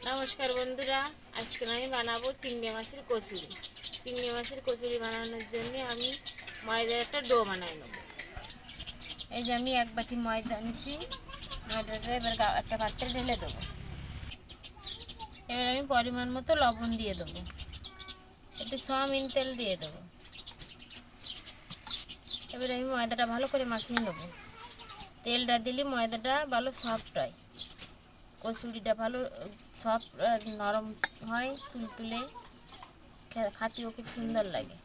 নমস্কার বন্ধুরা, আজকে আমি বানাবো চিংড়ি মাছের কচুরি। চিংড়ি মাছের কচুরি বানানোর জন্য আমি ময়দার একটা ডো বানাই নেব। এই যে আমি এক বাটি ময়দা নিছি, ময়দাটা এবার একটা পাত্রে ঢেলে দেবো। এবার আমি পরিমাণ মতো লবণ দিয়ে দেবো, একটু সয়াবিন তেল দিয়ে দেবো। এবার আমি ময়দাটা ভালো করে মাখিয়ে নেব। তেলটা দিলে ময়দাটা ভালো সফট হয়, কচুরিটা ভালো সফট নরম হয়, তুলতুলে খাতেও খুব সুন্দর লাগে।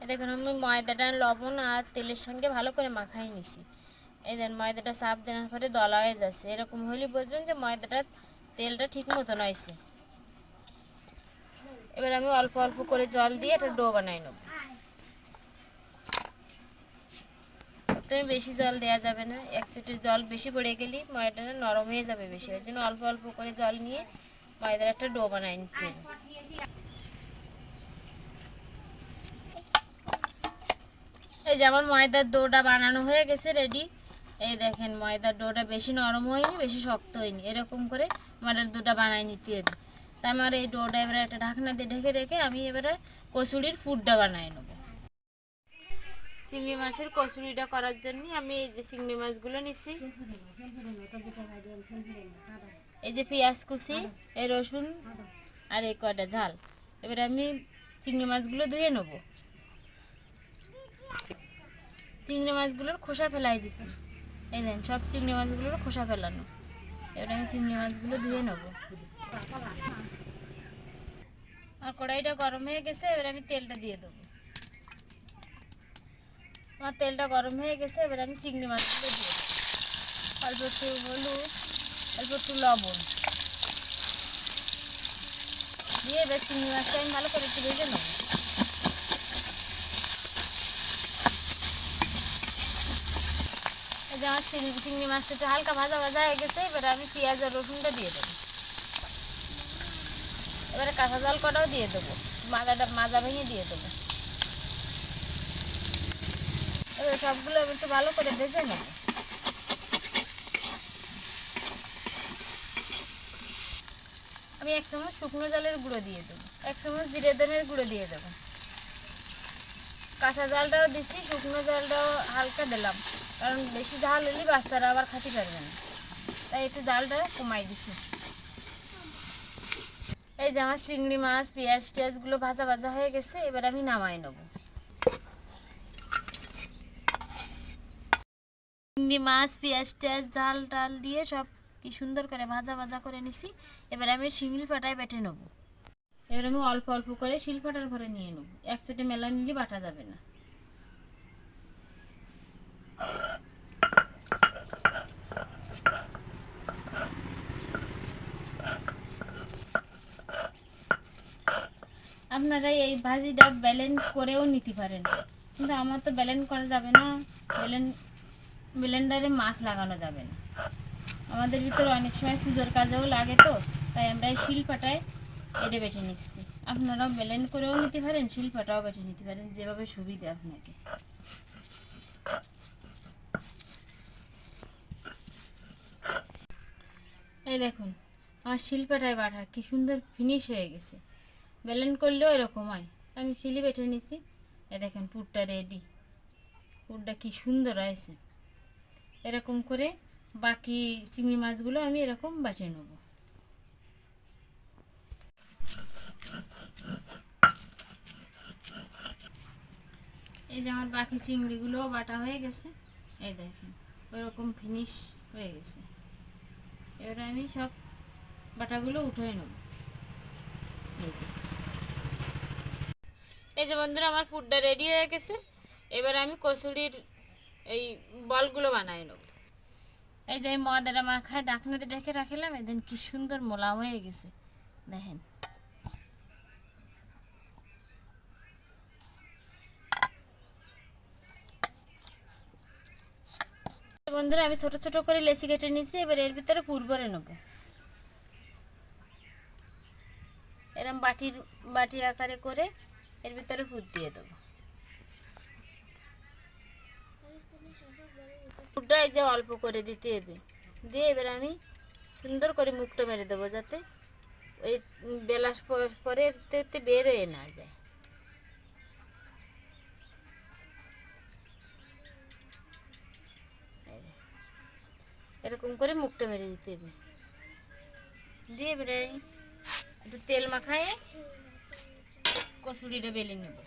দেখুন আমি ময়দাটা লবণ আর তেলের সঙ্গে ভালো করে মাখাই নিছি। এই দেন ময়দাটা চাপ দেওয়ার পরে দলা হয়ে যাচ্ছে, এরকম হলে বুঝবেন যে ময়দাটা তেলটা ঠিক মতন হয়েছে। এবার আমি অল্প অল্প করে জল দিয়ে একটা ডো বানাই নেব। তুমি বেশি জল দেওয়া যাবে না, এক চুটি জল বেশি পড়ে গেলে ময়দাটা নরম হয়ে যাবে বেশি, ওই জন্য অল্প অল্প করে জল নিয়ে ময়দার একটা ডো বানাই নিতে হবে। এই যে আমার ময়দার ডোটা বানানো হয়ে গেছে, রেডি। এই দেখেন ময়দার ডোটা বেশি নরম হয়নি, বেশি শক্ত হয়নি, এরকম করে ময়দার ডোটা বানাই নিতে হবে। তাই আমার এই ডোটা এবারে একটা ঢাকনা দিয়ে ঢেকে রেখে আমি এবারে কচুরির পুরটা বানাই নেব। চিংড়ি মাছের কচুরিটা করার জন্য আমি এই যে চিংড়ি মাছগুলো নিচ্ছি, এই যে পেঁয়াজ কুচি, এই রসুন আর এই কয়টা ঝাল। এবারে আমি চিংড়ি মাছগুলো ধুয়ে নেব। চিংড়ি মাছগুলোর খোসা ফেলাই দিছি, এই দেন সব চিংড়ি মাছগুলোর খোসা ফেলানো। এবার আমি চিংড়ি মাছগুলো ধুয়ে নেব। আর কড়াইটা গরম হয়ে গেছে, এবার আমি তেলটা দিয়ে দেবো। আমার তেলটা গরম হয়ে গেছে, এবার আমি চিংড়ি মাছগুলো দিয়ে দেবো। অল্প একটু হলুদ, অল্প একটু লবণ দিয়ে এবার চিংড়ি মাছটা আমি ভালো করে একটু ভেজে নেব। এই যে আমার চিংড়ি মাছটা একটু হালকা ভাজা ভাজা হয়ে গেছে, এবার আমি পেঁয়াজ আর রসুনটা দিয়ে দেবো। এবারে কাঁচা জল কটাও দিয়ে দেবো, মাজা ভেঙে দিয়ে দেবো। এবার সবগুলো একটু ভালো করে ভেজে নেব। আমি 1 চামচ শুকনো জলের গুঁড়ো দিয়ে দেবো, 1 চামচ জিরে ধনের গুঁড়ো দিয়ে দেবো। কাঁচা জালটাও দিচ্ছি, শুকনো জলটাও হালকা দিলাম, কারণ বেশি ঝাল হলে বাচ্চারা আবার খেতে পারবে না, তাই একটু জালটা কমাই দিছি। এই যে আমার চিংড়ি মাছ পেঁয়াজ টিয়াজগুলো ভাজা ভাজা হয়ে গেছে, এবার আমি নামাই নেব। চিংড়ি মাছ পেঁয়াজ টিয়াজ ঝাল টাল দিয়ে সব কি সুন্দর করে ভাজা ভাজা করে নিছি। এবার আমি শিল পাটায় বেটে নেব। এবার আমি অল্প অল্প করে শিল পাটার ঘরে নিয়ে নেব, একসাথে মেলা নিলে বাটা যাবে না। আপনারা এই ভাজিটা ব্যালেন্ড করেও নিতে পারেন, কিন্তু আমার তো ব্যালেন্ড করা যাবে না, ব্লেন্ডারে মাছ লাগানো যাবে না। আমাদের ভিতরে অনেক সময় পুজোর কাজেও লাগে, তো তাই আমরা এই শিলপাটায় এটা বেটে নিচ্ছি। আপনারাও ব্লেন্ড করেও নিতে পারেন, শিলপাটাও বেটে নিতে পারেন, যেভাবে সুবিধা আপনাকে। এই দেখুন আমার শিলপাটায় বাটা কি সুন্দর ফিনিশ হয়ে গেছে। ব্লেন্ড করলেও এরকম হয়, আমি শিলি বেটে নিছি। এই দেখেন পুরটা রেডি, পুরটা কি সুন্দর হয়েছে। এরকম করে বাকি চিংড়ি মাছগুলো আমি এরকম বাটে নেব। এই যে আমার বাকি চিংড়িগুলোও বাটা হয়ে গেছে, এই দেখেন ওইরকম ফিনিশ হয়ে গেছে। এবার আমি সব বাটাগুলো উঠিয়ে নেব। এই যে বন্ধুরা আমার পুরটা রেডি হয়ে গেছে, এবার আমি কচুরির এই বলগুলো বানাই নেব। এই যে ময়দাটা মাখায় ঢাকনাতে রেখে রাখলাম, এদিন কি সুন্দর মোলাম হয়ে গেছে দেখেন। বন্ধুরা আমি ছোট ছোট করে লেচি কেটে নিয়েছি, এবার এর ভিতরে পুর ভরে নেব। এরকম বাটি আকারে করে এর ভিতরে পুর দিয়ে দেবো। পুরটা এই যে অল্প করে দিতে হবে, দিয়ে এবার আমি সুন্দর করে মুখটা মেরে দেবো, যাতে ওই বেলা পরে বের হয়ে না যায়। এরকম করে মুখটা মেরে দিতে হবে। দিয়ে এবারে একটু তেল মাখায়ে কচুরিটা বেলে নেব।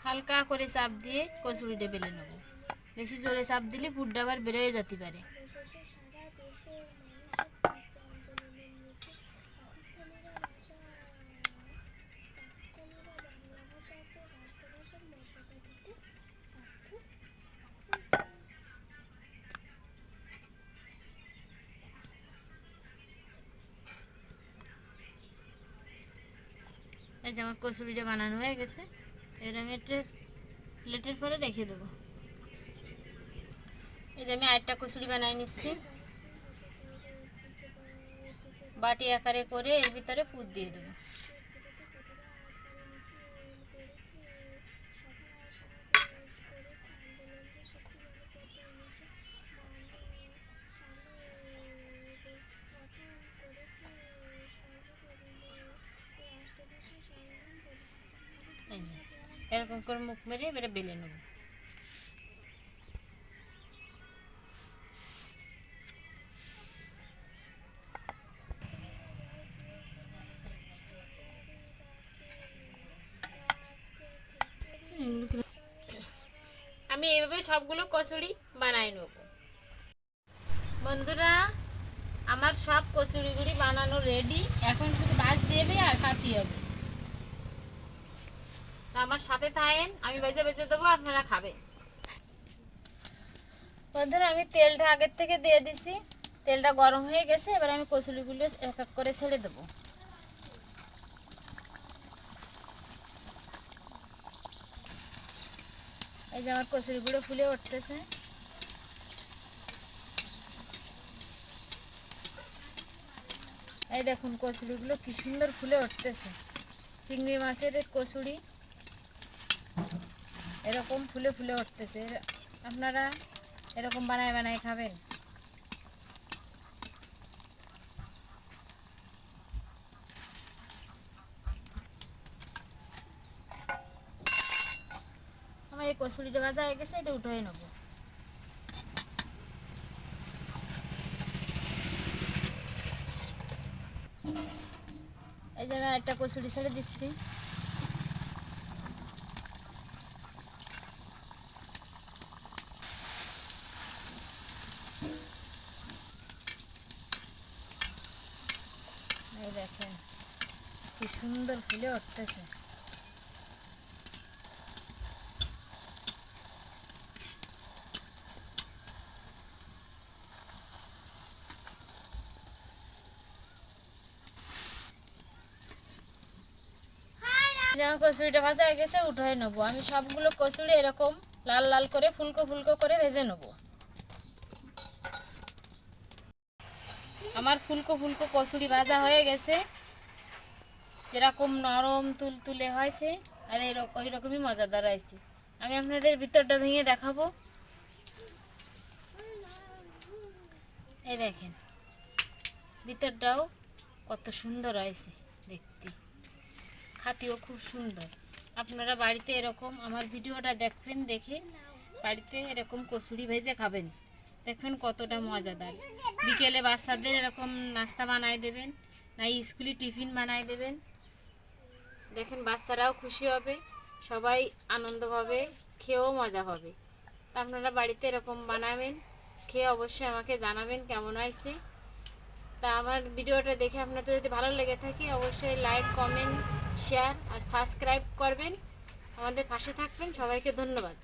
হালকা করে চাপ দিয়ে কচুরিটা বেলে নেব। বেশি জোরে চাপ দিলে পুরটা আবার বেরোয় যেতে পারে। এই যে আমার কচুরিটা বানানো হয়ে গেছে। এবার আমি একটা প্লেটের পরে রেখে দেবো। এই যে আমি আরেকটা কচুরি বানিয়ে নিচ্ছি। বাটি আকারে করে এর ভিতরে পুর দিয়ে দেবো। এরকম করে মুখ মেরে এবারে বেলে নেব। আমি এইভাবে সবগুলো কচুরি বানাই নেব। বন্ধুরা, আমার সব কচুরিগুলি বানানো রেডি। এখন শুধু ভাজ দেবে আর কাটি হবে। আমার সাথে থাকেন, আমি ভেজে ভেজে দেবো, আপনারা খাবেন। বন্ধুরা, আমি তেলটা আগের থেকে দিয়ে দিছি। তেলটা গরম হয়ে গেছে। এবার আমি কচুরিগুলো এক এক করে ছেড়ে দেবো। এই যে আমার কচুরিগুলো ফুলে উঠতেছে। এই দেখুন কচুরিগুলো কি সুন্দর ফুলে উঠতেছে। চিংড়ি মাছের কচুরি এরকম ফুলে ফুলে উঠতেছে। আপনারা এরকম বানায় বানায় খাবেন। আমার এই কচুরিটা ভাজা হয়ে গেছে, এটা উঠে নেব। এই জায়গায় একটা কচুরি ছেড়ে দিচ্ছি। এই দেখেন কি সুন্দর ফুলে উঠতেছে। যেমন কচুরিটা ভাজা হয়ে গেছে, উঠাই নেবো। আমি সবগুলো কচুরি এরকম লাল লাল করে ফুলকো ফুলকো করে ভেজে নেব। আমার ফুলকো ফুলকো কচুরি ভাজা হয়ে গেছে। যেরকম নরম তুলতুলে হয়েছে আর ওই রকমই মজাদার হয়েছে। আমি আপনাদের ভিতরটা ভেঙে দেখাবো। এই দেখেন ভিতরটাও কত সুন্দর হয়েছে দেখতে, খাতিও খুব সুন্দর। আপনারা বাড়িতে এরকম আমার ভিডিওটা দেখবেন, দেখে বাড়িতে এরকম কচুরি ভেজে খাবেন, দেখবেন কতটা মজাদার। বিকেলে বাচ্চাদের এরকম নাস্তা বানায় দেবেন, না স্কুলে টিফিন বানায় দেবেন, দেখেন বাচ্চারাও খুশি হবে, সবাই আনন্দ পাবে, খেয়েও মজা পাবে। তা আপনারা বাড়িতে এরকম বানাবেন, খেয়ে অবশ্যই আমাকে জানাবেন কেমন হয়েছে। তা আমার ভিডিওটা দেখে আপনাদের যদি ভালো লেগে থাকে অবশ্যই লাইক, কমেন্ট, শেয়ার আর সাবস্ক্রাইব করবেন। আমাদের পাশে থাকবেন। সবাইকে ধন্যবাদ।